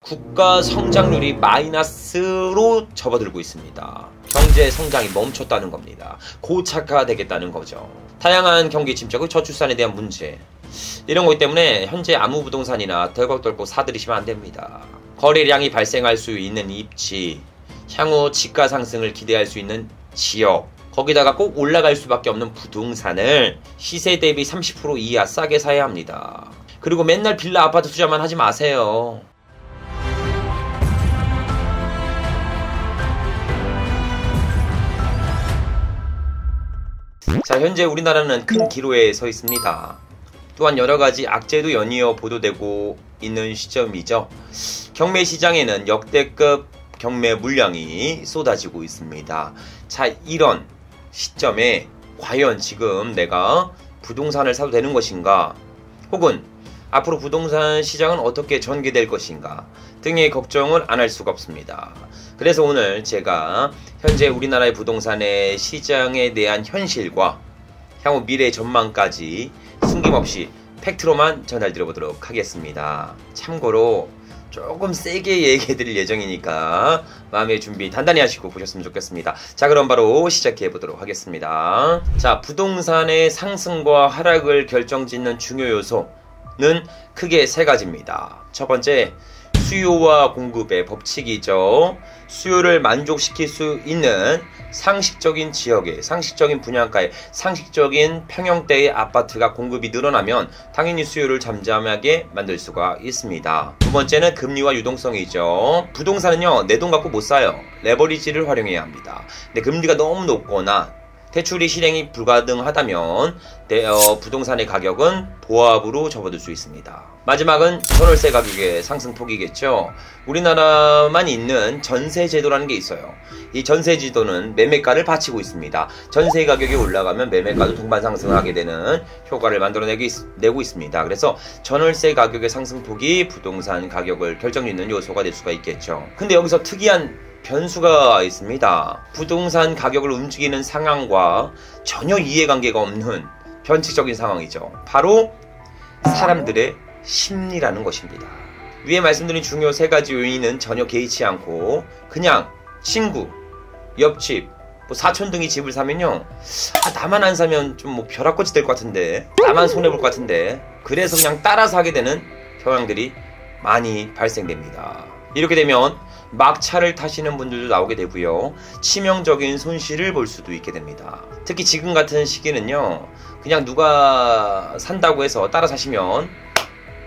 국가 성장률이 마이너스로 접어들고 있습니다. 경제 성장이 멈췄다는 겁니다. 고착화되겠다는 거죠. 다양한 경기 침체, 저출산에 대한 문제, 이런 것 때문에 현재 아무 부동산이나 덜컥덜컥 사들이시면 안 됩니다. 거래량이 발생할 수 있는 입지, 향후 지가 상승을 기대할 수 있는 지역, 거기다가 꼭 올라갈 수밖에 없는 부동산을 시세 대비 30% 이하 싸게 사야 합니다. 그리고 맨날 빌라 아파트 투자만 하지 마세요. 자, 현재 우리나라는 큰 기로에 서 있습니다. 또한 여러가지 악재도 연이어 보도되고 있는 시점이죠. 경매 시장에는 역대급 경매 물량이 쏟아지고 있습니다. 자, 이런 시점에 과연 지금 내가 부동산을 사도 되는 것인가, 혹은 앞으로 부동산 시장은 어떻게 전개될 것인가 등의 걱정을 안 할 수가 없습니다. 그래서 오늘 제가 현재 우리나라의 부동산의 시장에 대한 현실과 향후 미래 전망까지 숨김없이 팩트로만 전달드려 보도록 하겠습니다. 참고로 조금 세게 얘기해 드릴 예정이니까 마음의 준비 단단히 하시고 보셨으면 좋겠습니다. 자, 그럼 바로 시작해 보도록 하겠습니다. 자, 부동산의 상승과 하락을 결정짓는 중요 요소는 크게 세 가지입니다. 첫 번째, 수요와 공급의 법칙이죠. 수요를 만족시킬 수 있는 상식적인 지역의, 상식적인 분양가의, 상식적인 평형대의 아파트가 공급이 늘어나면 당연히 수요를 잠잠하게 만들 수가 있습니다. 두 번째는 금리와 유동성이죠. 부동산은요, 내 돈 갖고 못 사요. 레버리지를 활용해야 합니다. 근데 금리가 너무 높거나 대출이 실행이 불가능하다면 부동산의 가격은 보합으로 접어들 수 있습니다. 마지막은 전월세 가격의 상승폭이겠죠. 우리나라만 있는 전세제도라는 게 있어요. 이 전세제도는 매매가를 받치고 있습니다. 전세 가격이 올라가면 매매가도 동반 상승하게 되는 효과를 만들어내고 있습니다. 그래서 전월세 가격의 상승폭이 부동산 가격을 결정짓는 요소가 될 수가 있겠죠. 근데 여기서 특이한 변수가 있습니다. 부동산 가격을 움직이는 상황과 전혀 이해관계가 없는 변칙적인 상황이죠. 바로 사람들의 심리라는 것입니다. 위에 말씀드린 중요 세 가지 요인은 전혀 개의치 않고 그냥 친구, 옆집, 사촌 등이 집을 사면요, 나만 안 사면 좀 벼락꽃이 될 것 같은데, 나만 손해볼 것 같은데, 그래서 그냥 따라서 하게 되는 경향들이 많이 발생됩니다. 이렇게 되면 막차를 타시는 분들도 나오게 되고요, 치명적인 손실을 볼 수도 있게 됩니다. 특히 지금 같은 시기는요, 그냥 누가 산다고 해서 따라 사시면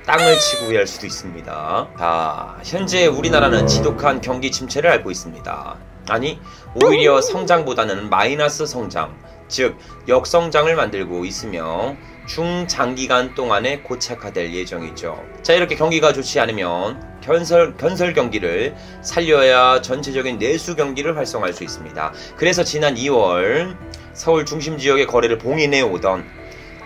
땅을 치고 후회할 수도 있습니다. 자, 현재 우리나라는 지독한 경기 침체를 앓고 있습니다. 아니, 오히려 성장보다는 마이너스 성장, 즉 역성장을 만들고 있으며 중장기간 동안에 고착화될 예정이죠. 자, 이렇게 경기가 좋지 않으면 건설 경기를 살려야 전체적인 내수 경기를 활성화할 수 있습니다. 그래서 지난 2월 서울 중심 지역의 거래를 봉인해 오던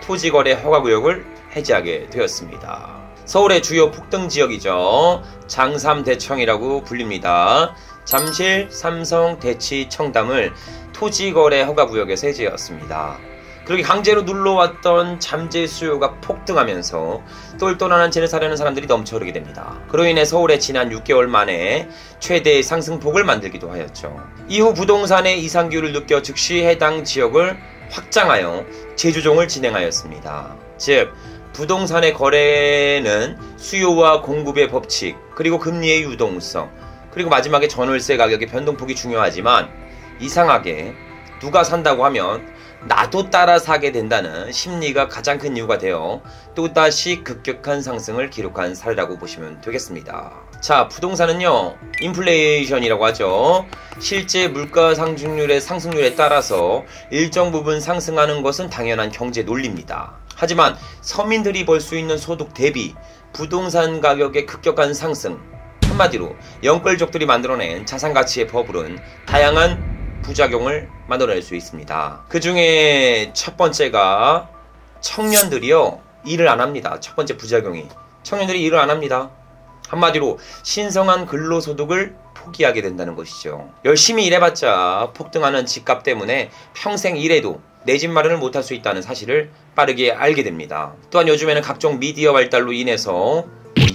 토지거래 허가구역을 해제하게 되었습니다. 서울의 주요 폭등 지역이죠. 장삼대청이라고 불립니다. 잠실, 삼성, 대치, 청담을 토지거래 허가구역에서 해제했습니다. 그렇게 강제로 눌러왔던 잠재 수요가 폭등하면서 똘똘한 집을 사려는 사람들이 넘쳐흐르게 됩니다. 그로 인해 서울에 지난 6개월 만에 최대의 상승폭을 만들기도 하였죠. 이후 부동산의 이상기후를 느껴 즉시 해당 지역을 확장하여 재조정을 진행하였습니다. 즉, 부동산의 거래는 수요와 공급의 법칙, 그리고 금리의 유동성, 그리고 마지막에 전월세 가격의 변동폭이 중요하지만, 이상하게 누가 산다고 하면 나도 따라 사게 된다는 심리가 가장 큰 이유가 되어 또다시 급격한 상승을 기록한 사례라고 보시면 되겠습니다. 자, 부동산은요, 인플레이션이라고 하죠. 실제 물가 상승률의 상승률에 따라서 일정 부분 상승하는 것은 당연한 경제 논리입니다. 하지만 서민들이 벌 수 있는 소득 대비 부동산 가격의 급격한 상승, 한마디로 영끌족들이 만들어낸 자산가치의 버블은 다양한 부작용을 만들어낼 수 있습니다. 그 중에 첫 번째가 청년들이요, 일을 안 합니다. 첫 번째 부작용이 청년들이 일을 안 합니다. 한마디로 신성한 근로소득을 포기하게 된다는 것이죠. 열심히 일해봤자 폭등하는 집값 때문에 평생 일해도 내 집 마련을 못할 수 있다는 사실을 빠르게 알게 됩니다. 또한 요즘에는 각종 미디어 발달로 인해서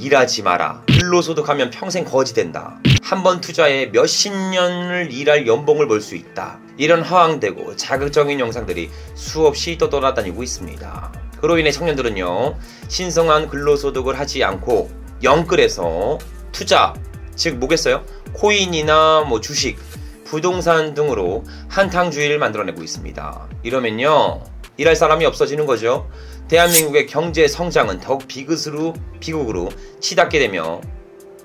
일하지 마라. 근로소득하면 평생 거지 된다. 한 번 투자에 몇십 년을 일할 연봉을 벌 수 있다. 이런 허황되고 자극적인 영상들이 수없이 떠돌아다니고 있습니다. 그로 인해 청년들은요, 신성한 근로소득을 하지 않고 영끌에서 투자, 즉 뭐겠어요? 코인이나 주식, 부동산 등으로 한탕주의를 만들어내고 있습니다. 이러면요, 일할 사람이 없어지는 거죠. 대한민국의 경제 성장은 더욱 비극으로 치닫게 되며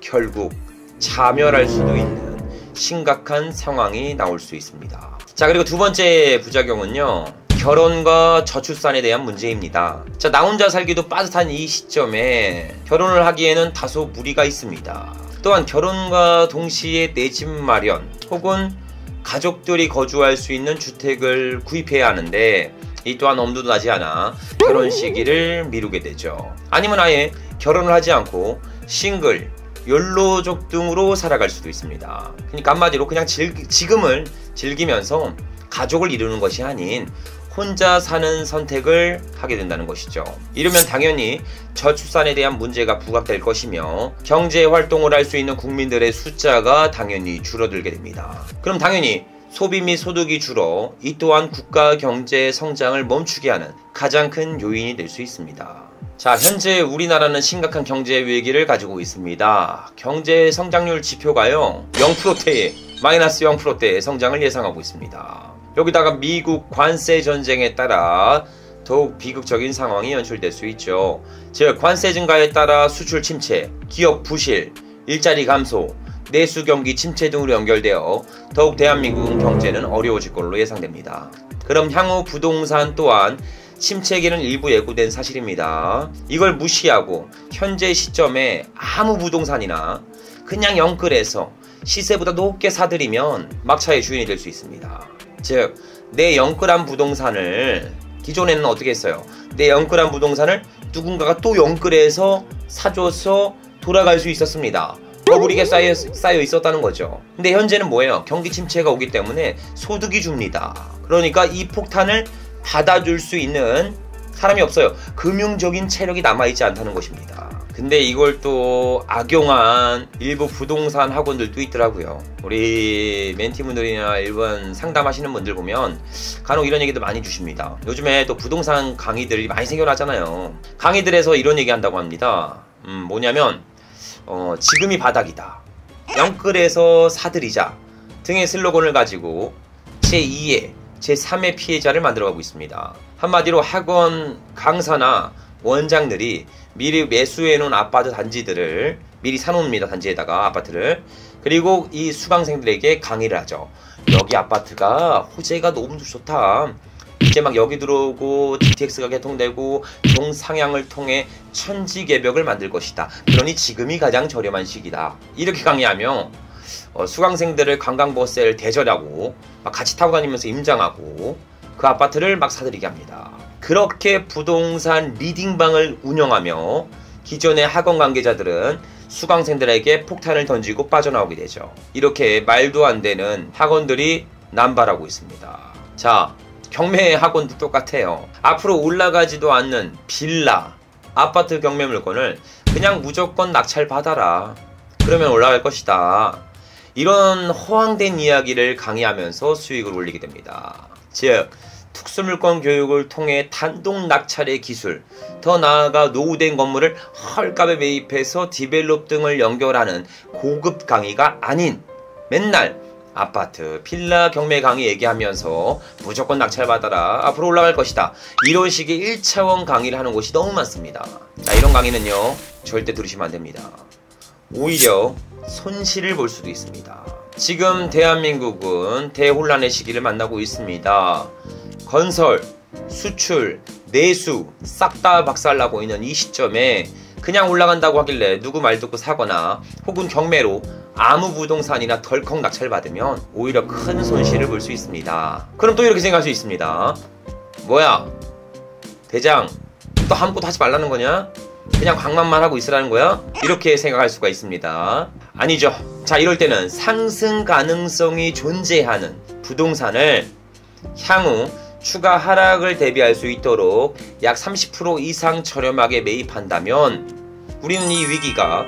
결국 자멸할 수도 있는 심각한 상황이 나올 수 있습니다. 자, 그리고 두 번째 부작용은요, 결혼과 저출산에 대한 문제입니다. 자, 나 혼자 살기도 빠듯한 이 시점에 결혼을 하기에는 다소 무리가 있습니다. 또한 결혼과 동시에 내 집 마련 혹은 가족들이 거주할 수 있는 주택을 구입해야 하는데 이 또한 엄두도 나지 않아 결혼 시기를 미루게 되죠. 아니면 아예 결혼을 하지 않고 싱글, 욜로족 등으로 살아갈 수도 있습니다. 그러니까 한마디로 그냥 지금을 즐기면서 가족을 이루는 것이 아닌 혼자 사는 선택을 하게 된다는 것이죠. 이러면 당연히 저출산에 대한 문제가 부각될 것이며 경제 활동을 할 수 있는 국민들의 숫자가 당연히 줄어들게 됩니다. 그럼 당연히 소비 및 소득이 줄어 이 또한 국가 경제 성장을 멈추게 하는 가장 큰 요인이 될 수 있습니다. 자, 현재 우리나라는 심각한 경제 위기를 가지고 있습니다. 경제 성장률 지표가요, 0%대에 마이너스 0%대의 성장을 예상하고 있습니다. 여기다가 미국 관세 전쟁에 따라 더욱 비극적인 상황이 연출될 수 있죠. 즉, 관세 증가에 따라 수출 침체, 기업 부실, 일자리 감소, 내수 경기 침체 등으로 연결되어 더욱 대한민국 경제는 어려워질 걸로 예상됩니다. 그럼 향후 부동산 또한 침체기는 일부 예고된 사실입니다. 이걸 무시하고 현재 시점에 아무 부동산이나 그냥 영끌해서 시세보다 높게 사들이면 막차의 주인이 될 수 있습니다. 즉, 내 영끌한 부동산을 기존에는 어떻게 했어요? 내 영끌한 부동산을 누군가가 또 영끌해서 사줘서 돌아갈 수 있었습니다. 버블이게 쌓여 있었다는 거죠. 근데 현재는 뭐예요? 경기 침체가 오기 때문에 소득이 줍니다. 그러니까 이 폭탄을 받아줄 수 있는 사람이 없어요. 금융적인 체력이 남아있지 않다는 것입니다. 근데 이걸 또 악용한 일부 부동산 학원들도 있더라고요. 우리 멘티분들이나 일본 상담하시는 분들 보면 간혹 이런 얘기도 많이 주십니다. 요즘에 또 부동산 강의들이 많이 생겨나잖아요. 강의들에서 이런 얘기 한다고 합니다. 뭐냐면 지금이 바닥이다, 영끌에서 사들이자 등의 슬로건을 가지고 제2의 제3의 피해자를 만들어가고 있습니다. 한마디로 학원 강사나 원장들이 미리 매수해놓은 아파트 단지들을 미리 사놓습니다. 단지에다가 아파트를. 그리고 이 수강생들에게 강의를 하죠. 여기 아파트가 호재가 너무 좋다. 이제 막 여기 들어오고 GTX가 개통되고 종상향을 통해 천지개벽을 만들 것이다. 그러니 지금이 가장 저렴한 시기다. 이렇게 강의하며 수강생들을 관광버스를 대절하고 막 같이 타고 다니면서 임장하고 그 아파트를 막 사들이게 합니다. 그렇게 부동산 리딩방을 운영하며 기존의 학원 관계자들은 수강생들에게 폭탄을 던지고 빠져나오게 되죠. 이렇게 말도 안 되는 학원들이 남발하고 있습니다. 자, 경매 학원도 똑같아요. 앞으로 올라가지도 않는 빌라, 아파트 경매 물건을 그냥 무조건 낙찰 받아라. 그러면 올라갈 것이다. 이런 허황된 이야기를 강의하면서 수익을 올리게 됩니다. 즉, 특수물건 교육을 통해 단독 낙찰의 기술, 더 나아가 노후된 건물을 헐값에 매입해서 디벨롭 등을 연결하는 고급 강의가 아닌 맨날 아파트, 빌라 경매 강의 얘기하면서 무조건 낙찰 받아라, 앞으로 올라갈 것이다, 이런 식의 1차원 강의를 하는 곳이 너무 많습니다. 자, 이런 강의는요, 절대 들으시면 안 됩니다. 오히려 손실을 볼 수도 있습니다. 지금 대한민국은 대혼란의 시기를 만나고 있습니다. 건설, 수출, 내수 싹 다 박살나고 있는 이 시점에 그냥 올라간다고 하길래 누구 말 듣고 사거나 혹은 경매로 아무 부동산이나 덜컥 낙찰받으면 오히려 큰 손실을 볼 수 있습니다. 그럼 또 이렇게 생각할 수 있습니다. 뭐야, 대장 또 아무것도 하지 말라는 거냐? 그냥 광만만 하고 있으라는 거야? 이렇게 생각할 수가 있습니다. 아니죠. 자, 이럴 때는 상승 가능성이 존재하는 부동산을 향후 추가 하락을 대비할 수 있도록 약 30% 이상 저렴하게 매입한다면 우리는 이 위기가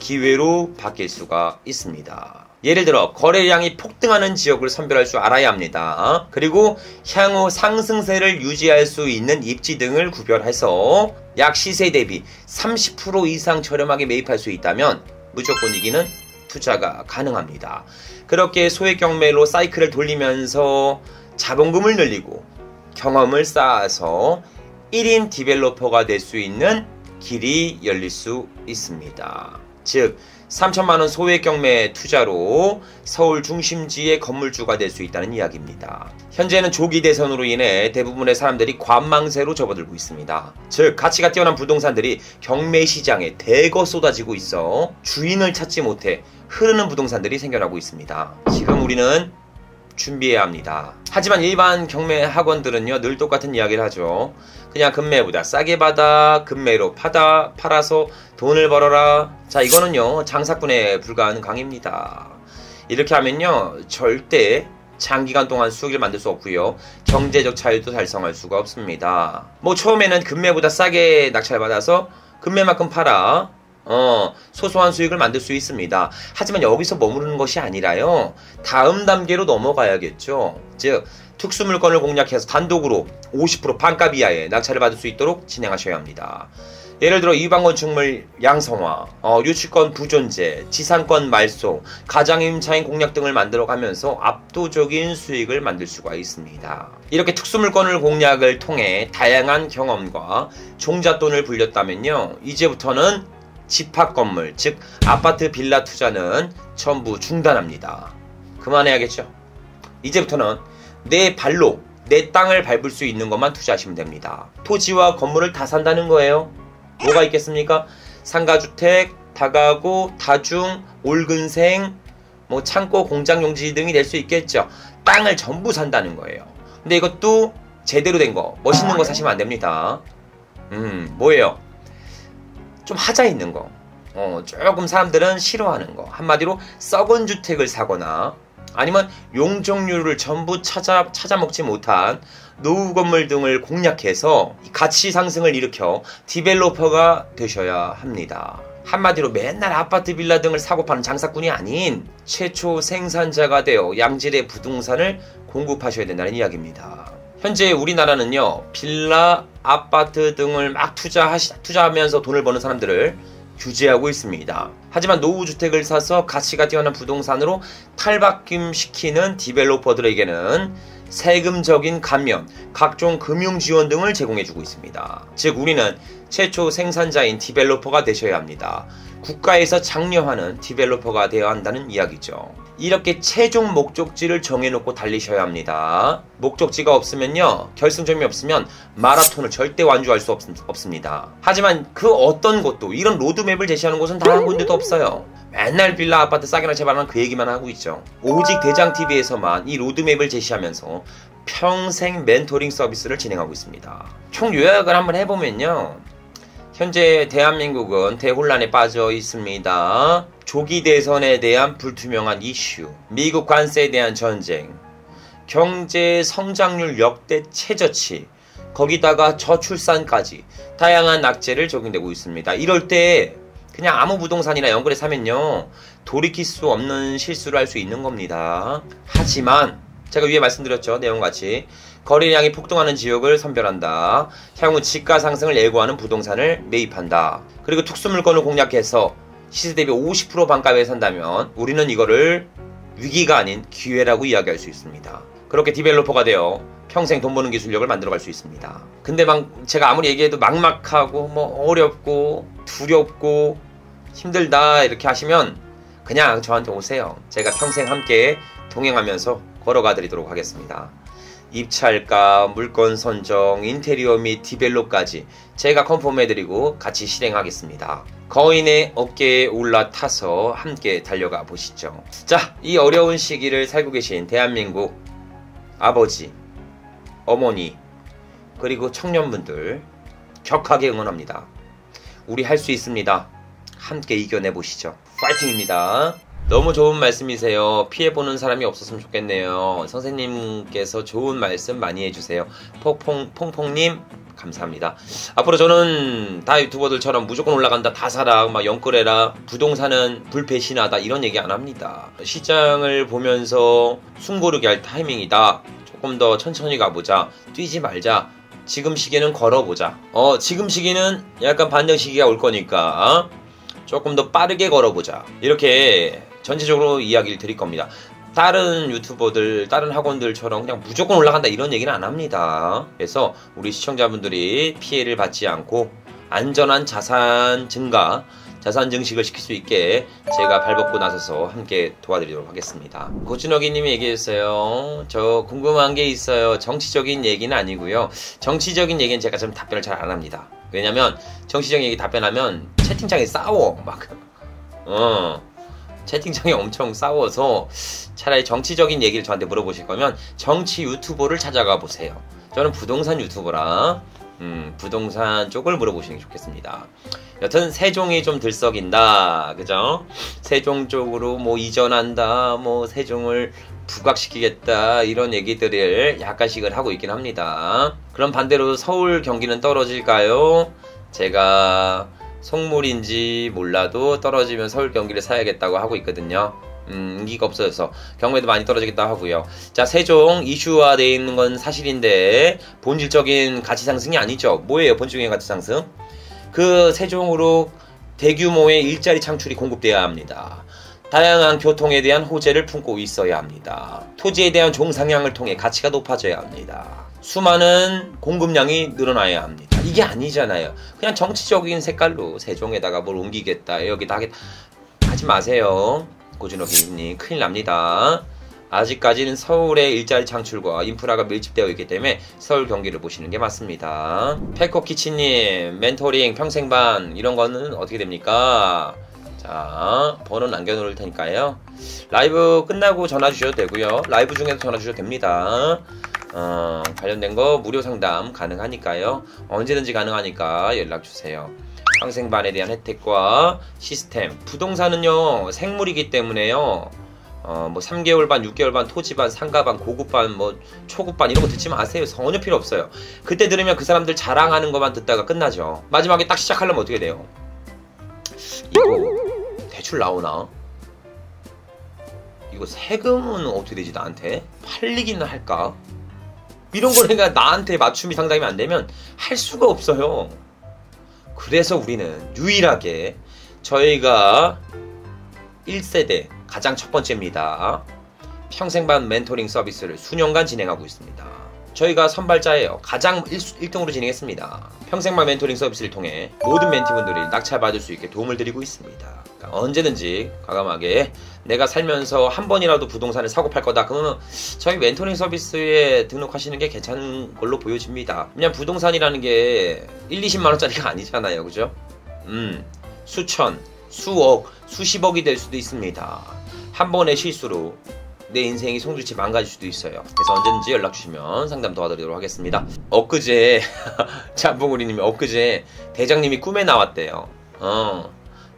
기회로 바뀔 수가 있습니다. 예를 들어 거래량이 폭등하는 지역을 선별할 줄 알아야 합니다. 그리고 향후 상승세를 유지할 수 있는 입지 등을 구별해서 약 시세 대비 30% 이상 저렴하게 매입할 수 있다면 무조건 이기는 투자가 가능합니다. 그렇게 소액 경매로 사이클을 돌리면서 자본금을 늘리고 경험을 쌓아서 1인 디벨로퍼가 될 수 있는 길이 열릴 수 있습니다. 즉 3천만원 소액 경매 투자로 서울 중심지의 건물주가 될 수 있다는 이야기입니다. 현재는 조기 대선으로 인해 대부분의 사람들이 관망세로 접어들고 있습니다. 즉 가치가 뛰어난 부동산들이 경매 시장에 대거 쏟아지고 있어 주인을 찾지 못해 흐르는 부동산들이 생겨나고 있습니다. 지금 우리는 준비해야 합니다. 하지만 일반 경매 학원들은요 늘 똑같은 이야기를 하죠. 그냥 금매보다 싸게 받아, 금매로 팔아서 돈을 벌어라. 자, 이거는요 장사꾼에 불과한 강의입니다. 이렇게 하면요 절대 장기간 동안 수익을 만들 수 없고요 경제적 자유도 달성할 수가 없습니다. 뭐 처음에는 금매보다 싸게 낙찰받아서 금매만큼 팔아 소소한 수익을 만들 수 있습니다. 하지만 여기서 머무르는 것이 아니라요 다음 단계로 넘어가야겠죠. 즉 특수물건을 공략해서 단독으로 50% 반값 이하의 낙찰을 받을 수 있도록 진행하셔야 합니다. 예를 들어 이방건축물 양성화, 유치권 부존재, 지상권 말소, 가장임차인 공략 등을 만들어가면서 압도적인 수익을 만들 수가 있습니다. 이렇게 특수물건을 공략을 통해 다양한 경험과 종잣돈을 불렸다면요 이제부터는 집합건물, 즉 아파트 빌라 투자는 전부 중단합니다. 그만해야겠죠. 이제부터는 내 발로 내 땅을 밟을 수 있는 것만 투자하시면 됩니다. 토지와 건물을 다 산다는 거예요. 뭐가 있겠습니까? 상가주택, 다가구, 다중, 올근생, 뭐 창고, 공장용지 등이 될 수 있겠죠. 땅을 전부 산다는 거예요. 근데 이것도 제대로 된 거, 멋있는 거 사시면 안 됩니다. 뭐예요? 좀 하자 있는 거. 조금 사람들은 싫어하는 거. 한마디로 썩은 주택을 사거나 아니면 용적률을 전부 찾아 먹지 못한 노후 건물 등을 공략해서 가치 상승을 일으켜 디벨로퍼가 되셔야 합니다. 한마디로 맨날 아파트 빌라 등을 사고 파는 장사꾼이 아닌 최초 생산자가 되어 양질의 부동산을 공급하셔야 된다는 이야기입니다. 현재 우리나라는요 빌라, 아파트 등을 막 투자하면서 돈을 버는 사람들을 규제하고 있습니다. 하지만 노후주택을 사서 가치가 뛰어난 부동산으로 탈바꿈시키는 디벨로퍼들에게는 세금적인 감면, 각종 금융지원 등을 제공해주고 있습니다. 즉 우리는 최초 생산자인 디벨로퍼가 되셔야 합니다. 국가에서 장려하는 디벨로퍼가 되어야 한다는 이야기죠. 이렇게 최종 목적지를 정해놓고 달리셔야 합니다. 목적지가 없으면요 결승점이 없으면 마라톤을 절대 완주할 수 없습니다. 하지만 그 어떤 곳도 이런 로드맵을 제시하는 곳은 단 한 군데도 없어요. 맨날 빌라 아파트 싸게 낙찰받는 그 얘기만 하고 있죠. 오직 대장TV에서만 이 로드맵을 제시하면서 평생 멘토링 서비스를 진행하고 있습니다. 총 요약을 한번 해보면요 현재 대한민국은 대혼란에 빠져 있습니다. 조기 대선에 대한 불투명한 이슈, 미국 관세에 대한 전쟁, 경제 성장률 역대 최저치, 거기다가 저출산까지 다양한 악재를 적용되고 있습니다. 이럴 때 그냥 아무 부동산이나 연끌에 사면요 돌이킬 수 없는 실수를 할 수 있는 겁니다. 하지만 제가 위에 말씀드렸죠. 내용같이 거래량이 폭등하는 지역을 선별한다. 향후 지가 상승을 예고하는 부동산을 매입한다. 그리고 특수물건을 공략해서 시세 대비 50% 반값에 산다면 우리는 이거를 위기가 아닌 기회라고 이야기할 수 있습니다. 그렇게 디벨로퍼가 되어 평생 돈 버는 기술력을 만들어갈 수 있습니다. 근데 제가 아무리 얘기해도 막막하고 뭐 어렵고 두렵고 힘들다 이렇게 하시면 그냥 저한테 오세요. 제가 평생 함께 동행하면서 걸어가 드리도록 하겠습니다. 입찰가, 물건 선정, 인테리어 및 디벨롭까지 제가 컨펌해드리고 같이 실행하겠습니다. 거인의 어깨에 올라타서 함께 달려가 보시죠. 자, 이 어려운 시기를 살고 계신 대한민국 아버지, 어머니, 그리고 청년분들 격하게 응원합니다. 우리 할 수 있습니다. 함께 이겨내보시죠. 파이팅입니다. 너무 좋은 말씀이세요. 피해보는 사람이 없었으면 좋겠네요. 선생님께서 좋은 말씀 많이 해주세요. 퐁퐁님 감사합니다. 앞으로 저는 다 유튜버들처럼 무조건 올라간다, 다 사라, 막 영끌해라, 부동산은 불배신하다 이런 얘기 안 합니다. 시장을 보면서 숨고르게 할 타이밍이다. 조금 더 천천히 가보자. 뛰지 말자. 지금 시기는 걸어보자. 지금 시기는 약간 반등 시기가 올 거니까 조금 더 빠르게 걸어보자. 이렇게 전체적으로 이야기를 드릴 겁니다. 다른 유튜버들, 다른 학원들처럼 그냥 무조건 올라간다 이런 얘기는 안 합니다. 그래서 우리 시청자분들이 피해를 받지 않고 안전한 자산 증가, 자산 증식을 시킬 수 있게 제가 발벗고 나서서 함께 도와드리도록 하겠습니다. 고준혁이님이 얘기했어요. 저 궁금한 게 있어요. 정치적인 얘기는 아니고요. 정치적인 얘기는 제가 좀 답변을 잘 안 합니다. 왜냐면 정치적인 얘기 답변하면 채팅창에 싸워. 막 채팅창에 엄청 싸워서 차라리 정치적인 얘기를 저한테 물어보실 거면 정치 유튜버를 찾아가 보세요. 저는 부동산 유튜버라 부동산 쪽을 물어보시는 게 좋겠습니다. 여튼 세종이 좀 들썩인다, 그죠? 세종 쪽으로 뭐 이전한다, 뭐 세종을 부각시키겠다 이런 얘기들을 약간씩을 하고 있긴 합니다. 그럼 반대로 서울 경기는 떨어질까요? 제가 속물인지 몰라도 떨어지면 서울 경기를 사야겠다고 하고 있거든요. 인기가 없어져서 경매도 많이 떨어지겠다 하고요. 자, 세종 이슈화되어 있는 건 사실인데 본질적인 가치 상승이 아니죠. 뭐예요 본질적인 가치 상승? 그 세종으로 대규모의 일자리 창출이 공급돼야 합니다. 다양한 교통에 대한 호재를 품고 있어야 합니다. 토지에 대한 종상향을 통해 가치가 높아져야 합니다. 수많은 공급량이 늘어나야 합니다. 이게 아니잖아요. 그냥 정치적인 색깔로 세종에다가 뭘 옮기겠다, 여기다 하겠다 하지 마세요. 고준혁님 큰일 납니다. 아직까지는 서울의 일자리 창출과 인프라가 밀집되어 있기 때문에 서울 경기를 보시는 게 맞습니다. 페코키치님 멘토링 평생반 이런 거는 어떻게 됩니까? 자, 번호 남겨놓을 테니까요. 라이브 끝나고 전화 주셔도 되고요. 라이브 중에도 전화 주셔도 됩니다. 관련된 거 무료 상담 가능하니까요. 언제든지 가능하니까 연락 주세요. 평생반에 대한 혜택과 시스템. 부동산은요 생물이기 때문에요. 뭐 3개월 반, 6개월 반, 토지반, 상가반, 고급반, 뭐 초급반 이런 거 듣지 마세요. 전혀 필요 없어요. 그때 들으면 그 사람들 자랑하는 것만 듣다가 끝나죠. 마지막에 딱 시작하려면 어떻게 돼요? 이거 대출 나오나? 이거 세금은 어떻게 되지 나한테? 팔리기는 할까? 이런 걸 그러니까 나한테 맞춤이 상담이 안 되면 할 수가 없어요. 그래서 우리는 유일하게 저희가 1세대 가장 첫 번째입니다. 평생반 멘토링 서비스를 수년간 진행하고 있습니다. 저희가 선발자예요. 가장 1등으로 진행했습니다. 평생반 멘토링 서비스를 통해 모든 멘티분들이 낙찰받을 수 있게 도움을 드리고 있습니다. 그러니까 언제든지 과감하게 내가 살면서 한 번이라도 부동산을 사고 팔 거다 그러면 저희 멘토링 서비스에 등록하시는 게 괜찮은 걸로 보여집니다. 그냥 부동산이라는 게 1, 20만원짜리가 아니잖아요. 그죠? 수천, 수억, 수십억이 될 수도 있습니다. 한 번의 실수로 내 인생이 송두리째 망가질 수도 있어요. 그래서 언제든지 연락 주시면 상담 도와드리도록 하겠습니다. 엊그제 잠봉우리님이 엊그제 대장님이 꿈에 나왔대요.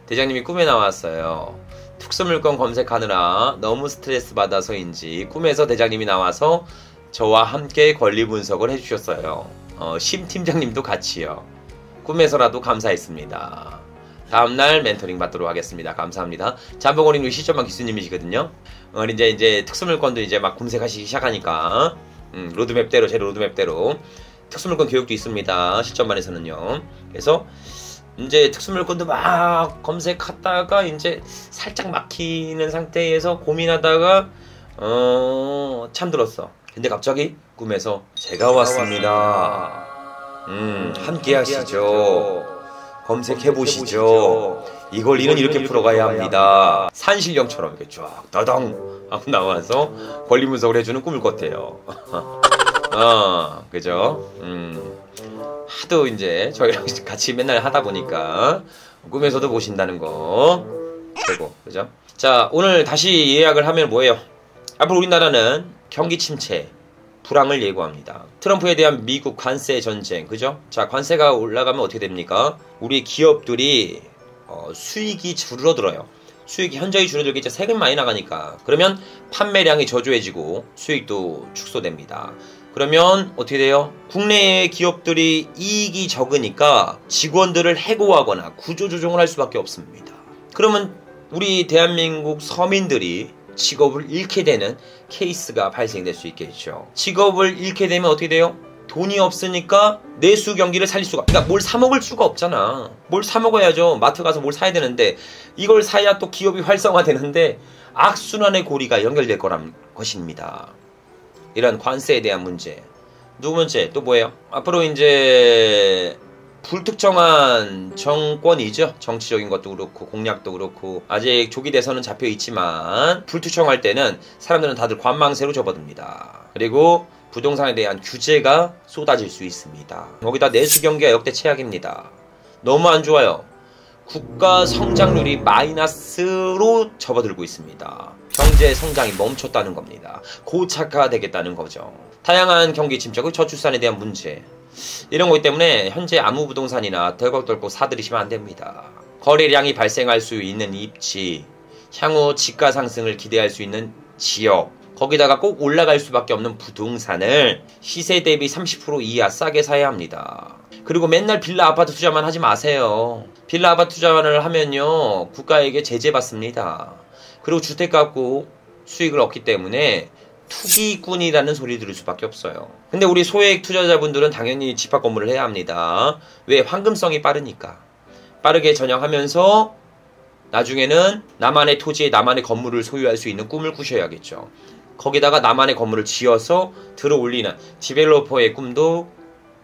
대장님이 꿈에 나왔어요. 특수물건 검색하느라 너무 스트레스 받아서인지 꿈에서 대장님이 나와서 저와 함께 권리 분석을 해주셨어요. 심 팀장님도 같이요. 꿈에서라도 감사했습니다. 다음날 멘토링 받도록 하겠습니다. 감사합니다. 잠봉어린님 시점만 기수님이시거든요. 이제 특수물건도 이제 막 검색하시기 시작하니까 로드맵대로 제 로드맵대로 특수물건 교육도 있습니다. 실전반에서는요. 그래서 이제 특수물건도 막 검색하다가 이제 살짝 막히는 상태에서 고민하다가 참들었어. 근데 갑자기 꿈에서 제가 왔습니다. 함께 하시죠. 검색해보시죠. 이걸 이는 이렇게 풀어가야 합니다. 산신령처럼 이렇게 쫙 더덩 하고 나와서 권리 분석을 해주는 꿈을 꿨대요. 그죠? 하도 이제 저희랑 같이 맨날 하다 보니까 꿈에서도 보신다는 거 최고. 그죠? 자, 오늘 다시 예약을 하면 뭐예요? 앞으로 우리나라는 경기 침체, 불황을 예고합니다. 트럼프에 대한 미국 관세 전쟁, 그죠? 자, 관세가 올라가면 어떻게 됩니까? 우리 기업들이 수익이 줄어들어요. 수익이 현저히 줄어들겠죠. 세금 많이 나가니까. 그러면 판매량이 저조해지고 수익도 축소됩니다. 그러면 어떻게 돼요? 국내의 기업들이 이익이 적으니까 직원들을 해고하거나 구조조정을 할 수밖에 없습니다. 그러면 우리 대한민국 서민들이 직업을 잃게 되는 케이스가 발생될 수 있겠죠. 직업을 잃게 되면 어떻게 돼요? 돈이 없으니까 내수 경기를 살릴 수가, 그러니까 뭘 사 먹을 수가 없잖아. 뭘 사 먹어야죠. 마트 가서 뭘 사야 되는데 이걸 사야 또 기업이 활성화되는데 악순환의 고리가 연결될 거란 것입니다. 이런 관세에 대한 문제. 두 번째 또 뭐예요? 앞으로 이제 불특정한 정권이죠. 정치적인 것도 그렇고 공약도 그렇고 아직 조기 대선은 잡혀 있지만 불특정할 때는 사람들은 다들 관망세로 접어듭니다. 그리고 부동산에 대한 규제가 쏟아질 수 있습니다. 거기다 내수 경기가 역대 최악입니다. 너무 안 좋아요. 국가 성장률이 마이너스로 접어들고 있습니다. 경제 성장이 멈췄다는 겁니다. 고착화되겠다는 거죠. 다양한 경기 침체, 저출산에 대한 문제, 이런 것 때문에 현재 아무 부동산이나 덜컥덜컥 사들이시면 안 됩니다. 거래량이 발생할 수 있는 입지, 향후 집가 상승을 기대할 수 있는 지역, 거기다가 꼭 올라갈 수밖에 없는 부동산을 시세 대비 30% 이하 싸게 사야 합니다. 그리고 맨날 빌라 아파트 투자만 하지 마세요. 빌라 아파트 투자를 하면요 국가에게 제재 받습니다. 그리고 주택 갖고 수익을 얻기 때문에 투기꾼이라는 소리 들을 수밖에 없어요. 근데 우리 소액 투자자분들은 당연히 집합 건물을 해야 합니다. 왜? 황금성이 빠르니까. 빠르게 전향하면서 나중에는 나만의 토지에 나만의 건물을 소유할 수 있는 꿈을 꾸셔야겠죠. 거기다가 나만의 건물을 지어서 들어올리는 디벨로퍼의 꿈도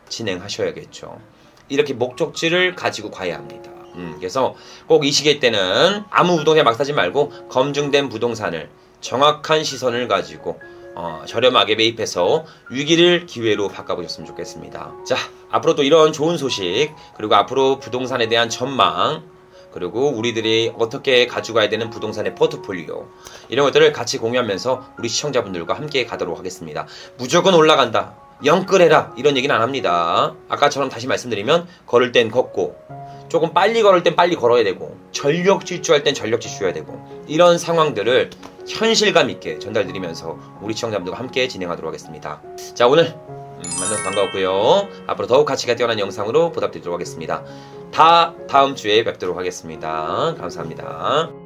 진행하셔야겠죠. 이렇게 목적지를 가지고 가야 합니다. 그래서 꼭 이 시기에 때는 아무 부동산에 막 사지 말고 검증된 부동산을 정확한 시선을 가지고 저렴하게 매입해서 위기를 기회로 바꿔보셨으면 좋겠습니다. 자, 앞으로 또 이런 좋은 소식, 그리고 앞으로 부동산에 대한 전망, 그리고 우리들이 어떻게 가져가야 되는 부동산의 포트폴리오, 이런 것들을 같이 공유하면서 우리 시청자분들과 함께 가도록 하겠습니다. 무조건 올라간다, 영끌해라, 이런 얘기는 안 합니다. 아까처럼 다시 말씀드리면 걸을 땐 걷고, 조금 빨리 걸을 땐 빨리 걸어야 되고, 전력 질주할 땐 전력 질주해야 되고, 이런 상황들을 현실감 있게 전달드리면서 우리 시청자분들과 함께 진행하도록 하겠습니다. 자, 오늘 만나서 반가웠고요. 앞으로 더욱 가치가 뛰어난 영상으로 보답드리도록 하겠습니다. 다음 주에 뵙도록 하겠습니다. 감사합니다.